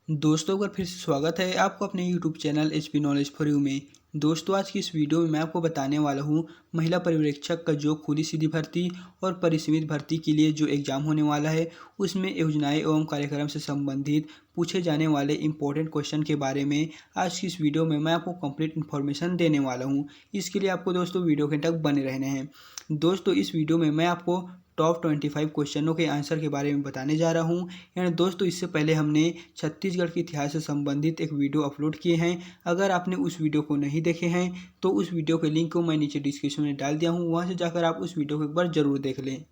दोस्तों का फिर से स्वागत है आपको अपने YouTube channel HP knowledge for you में। दोस्तों आज की इस वीडियो में मैं आपको बताने वाला हूँ महिला पर्यवेक्षक का जो खुली सीधी भर्ती और परिसीमित भर्ती के लिए जो एग्ज़ाम होने वाला है उसमें योजनाएं एवं कार्यक्रम से संबंधित पूछे जाने वाले इंपॉर्टेंट क्वेश्चन के बारे में आज की इस वीडियो में मैं आपको कंप्लीट इन्फॉर्मेशन देने वाला हूँ। इसके लिए आपको दोस्तों वीडियो के तक बने रहने हैं। दोस्तों इस वीडियो में मैं आपको टॉप 25 क्वेश्चनों के आंसर के बारे में बताने जा रहा हूँ। एंड दोस्तों इससे पहले हमने छत्तीसगढ़ के इतिहास से संबंधित एक वीडियो अपलोड किए हैं। अगर आपने उस वीडियो को नहीं देखे हैं तो उस वीडियो के लिंक को मैं नीचे डिस्क्रिप्शन में डाल दिया हूँ, वहाँ से जाकर आप उस वीडियो को एक बार ज़रूर देख लें।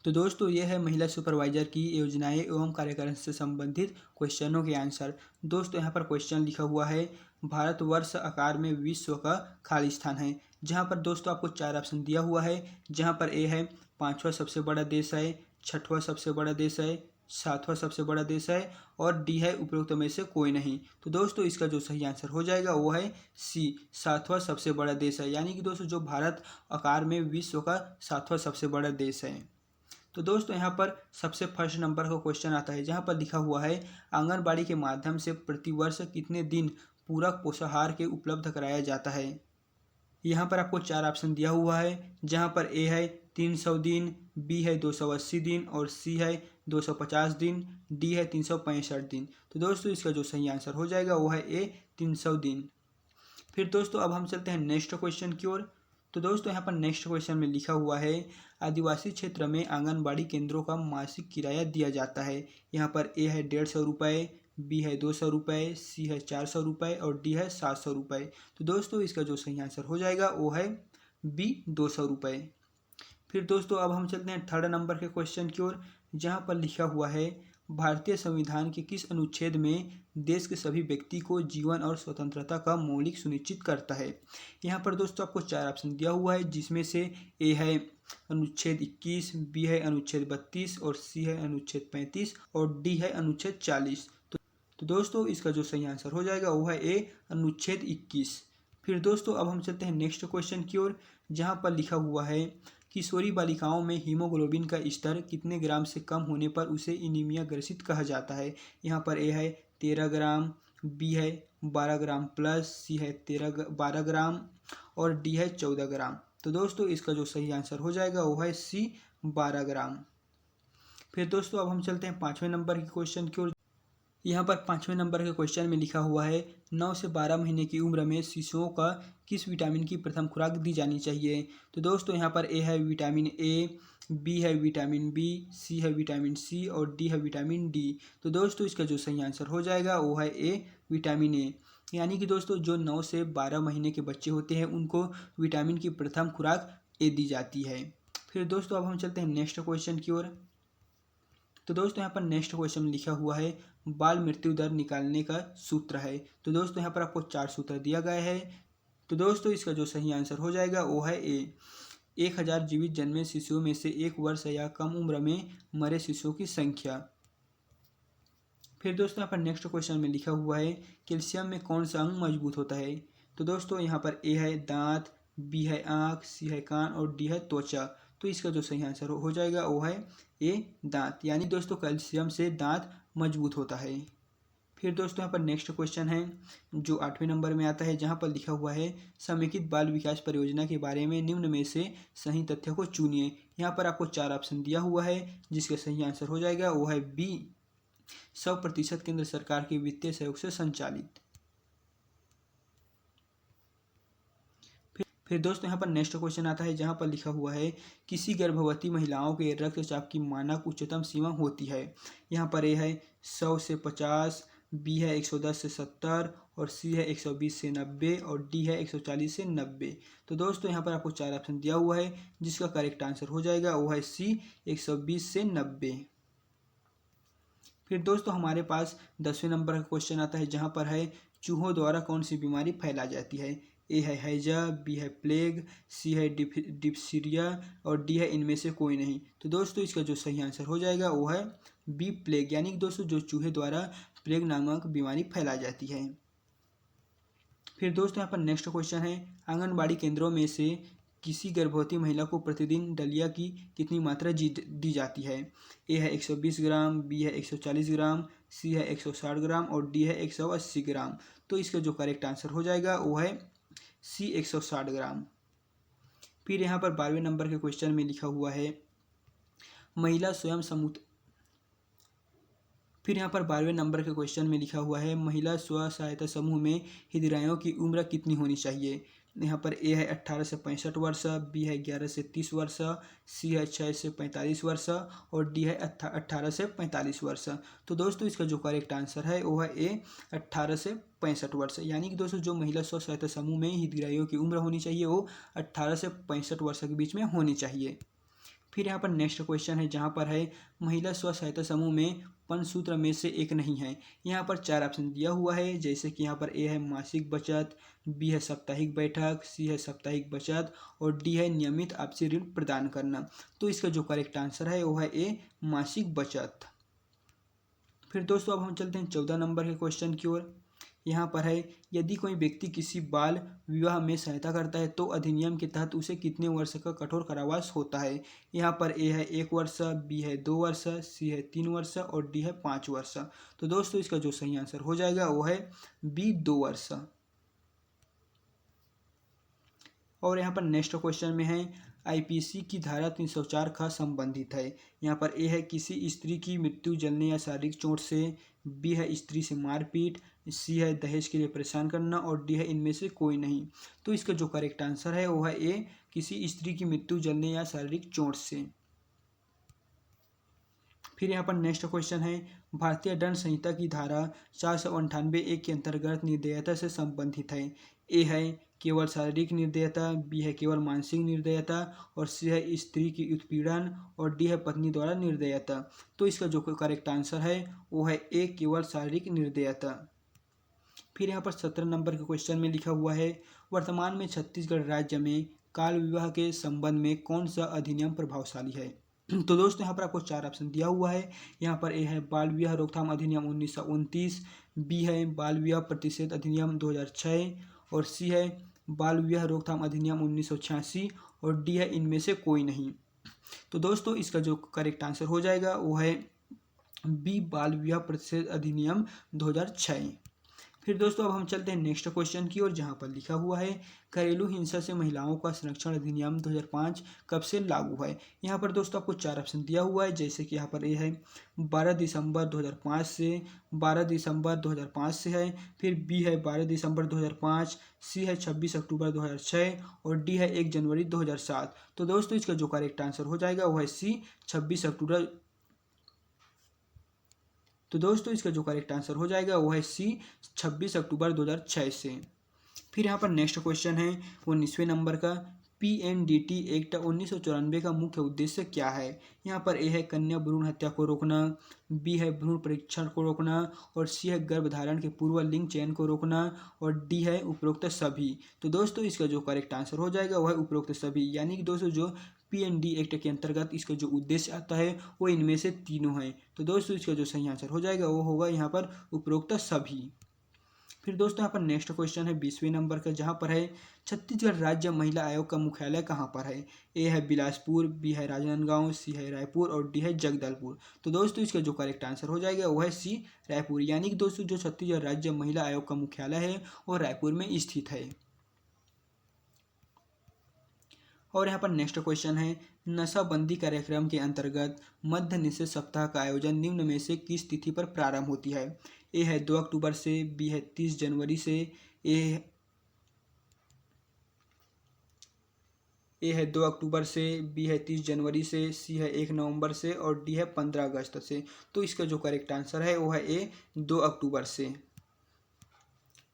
तो दोस्तों ये है महिला सुपरवाइजर की योजनाएं एवं कार्यक्रम से संबंधित क्वेश्चनों के आंसर। दोस्तों यहाँ पर क्वेश्चन लिखा हुआ है भारतवर्ष आकार में विश्व का खाली स्थान है। जहाँ पर दोस्तों आपको 4 ऑप्शन दिया हुआ है, जहाँ पर ए है 5वां सबसे बड़ा देश है, 6वां सबसे बड़ा देश है, 7वां सबसे बड़ा देश है और डी है उपरोक्त में से कोई नहीं। तो दोस्तों इसका जो सही आंसर हो जाएगा वो है सी, 7वां सबसे बड़ा देश है। यानी कि दोस्तों जो भारत आकार में विश्व का 7वां सबसे बड़ा देश है। तो दोस्तों यहाँ पर सबसे फर्स्ट नंबर का क्वेश्चन आता है, जहाँ पर लिखा हुआ है आंगनबाड़ी के माध्यम से प्रतिवर्ष कितने दिन पूरक पोषाहार के उपलब्ध कराया जाता है। यहाँ पर आपको 4 ऑप्शन दिया हुआ है, जहाँ पर ए है 300 दिन, बी है 280 दिन और सी है 250 दिन, डी है 365 दिन। तो दोस्तों इसका जो सही आंसर हो जाएगा वो है ए 300 दिन। फिर दोस्तों अब हम चलते हैं नेक्स्ट क्वेश्चन की ओर। तो दोस्तों यहाँ पर नेक्स्ट क्वेश्चन में लिखा हुआ है आदिवासी क्षेत्र में आंगनबाड़ी केंद्रों का मासिक किराया दिया जाता है। यहाँ पर ए है 150 रुपये, बी है 200 रुपये, सी है 400 रुपये और डी है 700 रुपये। तो दोस्तों इसका जो सही आंसर हो जाएगा वो है बी 200 रुपये। फिर दोस्तों अब हम चलते हैं थर्ड नंबर के क्वेश्चन की ओर, जहाँ पर लिखा हुआ है भारतीय संविधान के किस अनुच्छेद में देश के सभी व्यक्ति को जीवन और स्वतंत्रता का मौलिक सुनिश्चित करता है। यहाँ पर दोस्तों आपको 4 ऑप्शन दिया हुआ है, जिसमें से ए है अनुच्छेद 21, बी है अनुच्छेद 32 और सी है अनुच्छेद 35 और डी है अनुच्छेद 40। तो दोस्तों इसका जो सही आंसर हो जाएगा वो है ए अनुच्छेद 21। फिर दोस्तों अब हम चलते हैं नेक्स्ट क्वेश्चन की ओर, जहाँ पर लिखा हुआ है किशोरी बालिकाओं में हीमोग्लोबिन का स्तर कितने ग्राम से कम होने पर उसे एनीमिया ग्रसित कहा जाता है। यहाँ पर ए है 13 ग्राम, बी है 12 ग्राम प्लस, सी है 12 ग्राम और डी है 14 ग्राम। तो दोस्तों इसका जो सही आंसर हो जाएगा वो है सी 12 ग्राम। फिर दोस्तों अब हम चलते हैं 5वें नंबर के क्वेश्चन की ओर। यहाँ पर 5वें नंबर के क्वेश्चन में लिखा हुआ है 9 से 12 महीने की उम्र में शिशुओं का किस विटामिन की प्रथम खुराक दी जानी चाहिए। तो दोस्तों यहाँ पर ए है विटामिन ए, बी है विटामिन बी, सी है विटामिन सी और डी है विटामिन डी। तो दोस्तों इसका जो सही आंसर हो जाएगा वो है ए विटामिन ए। यानी कि दोस्तों जो 9 से 12 महीने के बच्चे होते हैं उनको विटामिन की प्रथम खुराक ए दी जाती है। फिर दोस्तों अब हम चलते हैं नेक्स्ट क्वेश्चन की ओर। तो दोस्तों यहाँ पर नेक्स्ट क्वेश्चन में लिखा हुआ है बाल मृत्यु दर निकालने का सूत्र है। तो दोस्तों यहाँ पर आपको 4 सूत्र दिया गया है। तो दोस्तों इसका जो सही आंसर हो जाएगा वो है ए 1000 जीवित जन्मे शिशुओं में से 1 वर्ष या कम उम्र में मरे शिशुओं की संख्या। फिर दोस्तों यहाँ पर नेक्स्ट क्वेश्चन में लिखा हुआ है कैल्शियम में कौन सा अंग मजबूत होता है। तो दोस्तों यहाँ पर ए है दांत, बी है आँख, सी है कान और डी है त्वचा। तो इसका जो सही आंसर हो जाएगा वो है ए दांत। यानी दोस्तों कैल्शियम से दांत मजबूत होता है। फिर दोस्तों यहाँ पर नेक्स्ट क्वेश्चन है जो 8वें नंबर में आता है, जहाँ पर लिखा हुआ है समेकित बाल विकास परियोजना के बारे में निम्न में से सही तथ्य को चुनिए। यहाँ पर आपको 4 ऑप्शन दिया हुआ है, जिसका सही आंसर हो जाएगा वो है बी 100% केंद्र सरकार के वित्तीय सहयोग से संचालित। फिर दोस्तों यहाँ पर नेक्स्ट क्वेश्चन आता है, जहाँ पर लिखा हुआ है किसी गर्भवती महिलाओं के रक्तचाप की मानक उच्चतम सीमा होती है। यहाँ पर ए है 100 से 50, बी है 110 से 70 और सी है 120 से 90 और डी है 140 से 90। तो दोस्तों यहाँ पर आपको 4 ऑप्शन दिया हुआ है, जिसका करेक्ट आंसर हो जाएगा वो है सी 120 से 90। फिर दोस्तों हमारे पास 10वें नंबर का क्वेश्चन आता है, जहाँ पर है चूहों द्वारा कौन सी बीमारी फैलाई जाती है। ए है हैजा, बी है प्लेग, सी है डिप्सीरिया और डी है इनमें से कोई नहीं। तो दोस्तों इसका जो सही आंसर हो जाएगा वो है बी प्लेग। यानी कि दोस्तों जो चूहे द्वारा प्लेग नामक बीमारी फैलाई जाती है। फिर दोस्तों यहाँ पर नेक्स्ट क्वेश्चन है आंगनबाड़ी केंद्रों में से किसी गर्भवती महिला को प्रतिदिन दलिया की कितनी मात्रा दी जाती है। ए है 120 ग्राम, बी है 140 ग्राम, सी है 160 ग्राम और डी है 180 ग्राम। तो इसका जो करेक्ट आंसर हो जाएगा वो है सी 160 ग्राम। फिर यहाँ पर 12वें नंबर के क्वेश्चन में लिखा हुआ है महिला स्वयं समूह। फिर यहाँ पर 12वें नंबर के क्वेश्चन में लिखा हुआ है महिला स्व सहायता समूह में हितग्राहियों की उम्र कितनी होनी चाहिए। यहाँ पर ए है 18 से 65 वर्ष, बी है 11 से 30 वर्ष, सी है 6 से 45 वर्ष और डी है 18 से 45 वर्ष। तो दोस्तों इसका जो करेक्ट आंसर है वो है ए 18 से 65 वर्ष। यानी कि दोस्तों जो महिला स्व सहायता समूह में हितग्राहियों की उम्र होनी चाहिए वो 18 से 65 वर्ष के बीच में होनी चाहिए। फिर यहाँ पर नेक्स्ट क्वेश्चन है जहाँ पर है महिला स्व सहायता समूह में पंचसूत्र में से एक नहीं है। यहाँ पर 4 ऑप्शन दिया हुआ है, जैसे कि यहाँ पर ए है मासिक बचत, बी है साप्ताहिक बैठक, सी है साप्ताहिक बचत और डी है नियमित आपसी ऋण प्रदान करना। तो इसका जो करेक्ट आंसर है वो है ए मासिक बचत। फिर दोस्तों अब हम चलते हैं 14 नंबर के क्वेश्चन की ओर। यहाँ पर है यदि कोई व्यक्ति किसी बाल विवाह में सहायता करता है तो अधिनियम के तहत उसे कितने वर्ष का कठोर कारावास होता है। यहाँ पर ए है 1 वर्ष, बी है 2 वर्ष, सी है 3 वर्ष और डी है 5 वर्ष। तो दोस्तों इसका जो सही आंसर हो जाएगा वो है बी 2 वर्ष। और यहाँ पर नेक्स्ट क्वेश्चन में है आईपीसी की धारा 304 का संबंधित है। यहाँ पर ए है किसी स्त्री की मृत्यु जलने या शारीरिक चोट से, बी है स्त्री से मारपीट, सी है दहेज के लिए परेशान करना और डी है इनमें से कोई नहीं। तो इसका जो करेक्ट आंसर है वो है ए किसी स्त्री की मृत्यु जलने या शारीरिक चोट से। फिर यहाँ पर नेक्स्ट क्वेश्चन है भारतीय दंड संहिता की धारा 498 के अंतर्गत निर्दयता से संबंधित है। ए है केवल शारीरिक निर्दयता, बी है केवल मानसिक निर्दयता और सी है स्त्री की उत्पीड़न और डी है पत्नी द्वारा निर्दयता। तो इसका जो करेक्ट आंसर है वो है ए केवल शारीरिक निर्दयता। फिर यहाँ पर 17 नंबर के क्वेश्चन में लिखा हुआ है वर्तमान में छत्तीसगढ़ राज्य में बाल विवाह के संबंध में कौन सा अधिनियम प्रभावशाली है। तो दोस्तों यहाँ पर आपको 4 ऑप्शन दिया हुआ है। यहाँ पर ए है बाल विवाह रोकथाम अधिनियम 1929, बी है बाल विवाह प्रतिषेध अधिनियम 2006 और सी है बाल विवाह रोकथाम अधिनियम 1986 और डी है इनमें से कोई नहीं। तो दोस्तों इसका जो करेक्ट आंसर हो जाएगा वो है बी बाल विवाह प्रतिषेध अधिनियम 2006। फिर दोस्तों अब हम चलते हैं नेक्स्ट क्वेश्चन की ओर, जहाँ पर लिखा हुआ है घरेलू हिंसा से महिलाओं का संरक्षण अधिनियम 2005 कब से लागू है। यहाँ पर दोस्तों आपको 4 ऑप्शन दिया हुआ है, जैसे कि यहाँ पर ए है 12 दिसंबर 2005 से, 12 दिसंबर 2005 से है, फिर बी है 12 दिसंबर 2005, सी है 26 अक्टूबर 2006 और डी है 1 जनवरी 2007। तो दोस्तों इसका जो करेक्ट आंसर हो जाएगा वो है सी 26 अक्टूबर। तो दोस्तों इसका जो करेक्ट आंसर हो जाएगा वो है सी 26 अक्टूबर 2006 से। फिर यहाँ पर नेक्स्ट क्वेश्चन है 19वें नंबर का PNDT एक्ट 1994 का मुख्य उद्देश्य क्या है। यहाँ पर ए है कन्या भ्रूण हत्या को रोकना, बी है भ्रूण परीक्षण को रोकना और सी है गर्भधारण के पूर्व लिंग चयन को रोकना और डी है उपरोक्त सभी। तो दोस्तों इसका जो करेक्ट आंसर हो जाएगा वह है उपरोक्त सभी। यानी कि दोस्तों जो PND एक्ट के अंतर्गत इसका जो उद्देश्य आता है वो इनमें से तीनों हैं। तो दोस्तों इसका जो सही आंसर हो जाएगा वो होगा यहाँ पर उपरोक्त सभी। फिर दोस्तों यहाँ पर नेक्स्ट क्वेश्चन है 20वें नंबर का, जहाँ पर है छत्तीसगढ़ राज्य महिला आयोग का मुख्यालय कहाँ पर है। ए है बिलासपुर, बी है राजनांदगांव, सी है रायपुर और डी है जगदलपुर। तो दोस्तों इसका जो करेक्ट आंसर हो जाएगा वो है सी रायपुर। यानी कि दोस्तों जो छत्तीसगढ़ राज्य महिला आयोग का मुख्यालय है वो रायपुर में स्थित है। और यहाँ पर नेक्स्ट क्वेश्चन है नशाबंदी कार्यक्रम के अंतर्गत मद्य निषेध सप्ताह का आयोजन निम्न में से किस तिथि पर प्रारंभ होती है। ए है 2 अक्टूबर से, बी है 30 जनवरी से, ए है 2 अक्टूबर से, बी है 30 जनवरी से, सी है 1 नवंबर से और डी है 15 अगस्त से। तो इसका जो करेक्ट आंसर है वो है ए 2 अक्टूबर से।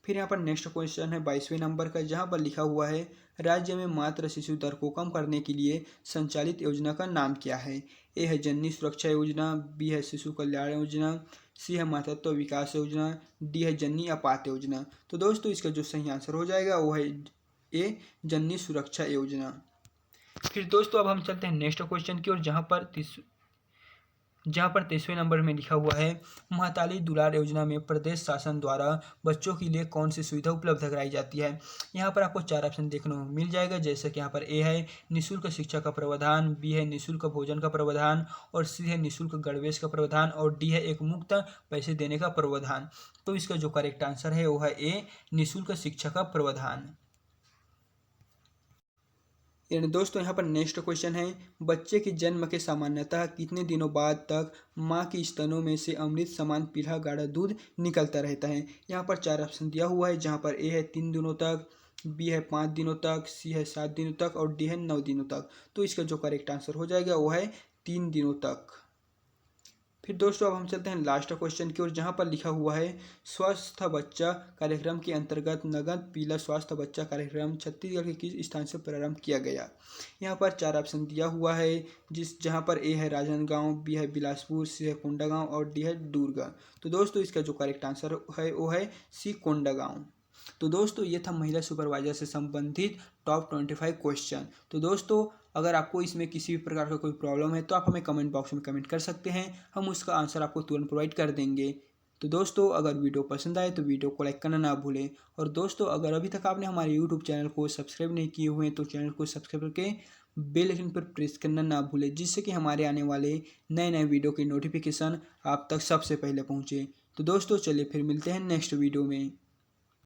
फिर यहाँ पर नेक्स्ट क्वेश्चन है 22वें नंबर का, जहाँ पर लिखा हुआ है राज्य में मातृ शिशु दर को कम करने के लिए संचालित योजना का नाम क्या है। ए है जननी सुरक्षा योजना, बी है शिशु कल्याण योजना, सी है मातृत्व विकास योजना, डी है जननी आपात योजना। तो दोस्तों इसका जो सही आंसर हो जाएगा वो है ए जननी सुरक्षा योजना। फिर दोस्तों अब हम चलते हैं नेक्स्ट क्वेश्चन की ओर, जहाँ पर जहां पर 23वें नंबर में लिखा हुआ है महताली दुलार योजना में प्रदेश शासन द्वारा बच्चों के लिए कौन सी सुविधा उपलब्ध कराई जाती है। यहाँ पर आपको 4 ऑप्शन देखने को मिल जाएगा, जैसे कि यहाँ पर ए है निःशुल्क शिक्षा का प्रावधान, बी है निःशुल्क भोजन का प्रावधान, और सी है निःशुल्क गणवेश का प्रावधान, और डी है एक मुफ्त पैसे देने का प्रावधान। तो इसका जो करेक्ट आंसर है वो है ए निःशुल्क शिक्षा का प्रावधान। यानी दोस्तों यहाँ पर नेक्स्ट क्वेश्चन है, बच्चे के जन्म के सामान्यतः कितने दिनों बाद तक माँ के स्तनों में से अमृत समान पीला गाढ़ा दूध निकलता रहता है। यहाँ पर 4 ऑप्शन दिया हुआ है, जहाँ पर ए है 3 दिनों तक, बी है 5 दिनों तक, सी है 7 दिनों तक, और डी है 9 दिनों तक। तो इसका जो करेक्ट आंसर हो जाएगा वो है 3 दिनों तक। फिर दोस्तों अब हम चलते हैं लास्ट क्वेश्चन की ओर, जहाँ पर लिखा हुआ है स्वस्थ बच्चा कार्यक्रम के अंतर्गत नगद पीला स्वास्थ्य बच्चा कार्यक्रम छत्तीसगढ़ के किस स्थान से प्रारंभ किया गया। यहाँ पर 4 ऑप्शन दिया हुआ है, जहाँ पर ए है राजनांदगांव, बी है बिलासपुर, सी है कोंडागांव, और डी है दुर्ग। तो दोस्तों इसका जो करेक्ट आंसर है वो है सी कोंडागांव। तो दोस्तों ये था महिला सुपरवाइजर से संबंधित टॉप 25 क्वेश्चन। तो दोस्तों अगर आपको इसमें किसी भी प्रकार का कोई प्रॉब्लम है तो आप हमें कमेंट बॉक्स में कमेंट कर सकते हैं, हम उसका आंसर आपको तुरंत प्रोवाइड कर देंगे। तो दोस्तों अगर वीडियो पसंद आए तो वीडियो को लाइक करना ना भूलें, और दोस्तों अगर अभी तक आपने हमारे यूट्यूब चैनल को सब्सक्राइब नहीं किए हुए हैं तो चैनल को सब्सक्राइब करके बेल आइकन पर प्रेस करना ना भूलें, जिससे कि हमारे आने वाले नए नए वीडियो की नोटिफिकेशन आप तक सबसे पहले पहुँचे। तो दोस्तों चलिए फिर मिलते हैं नेक्स्ट वीडियो में।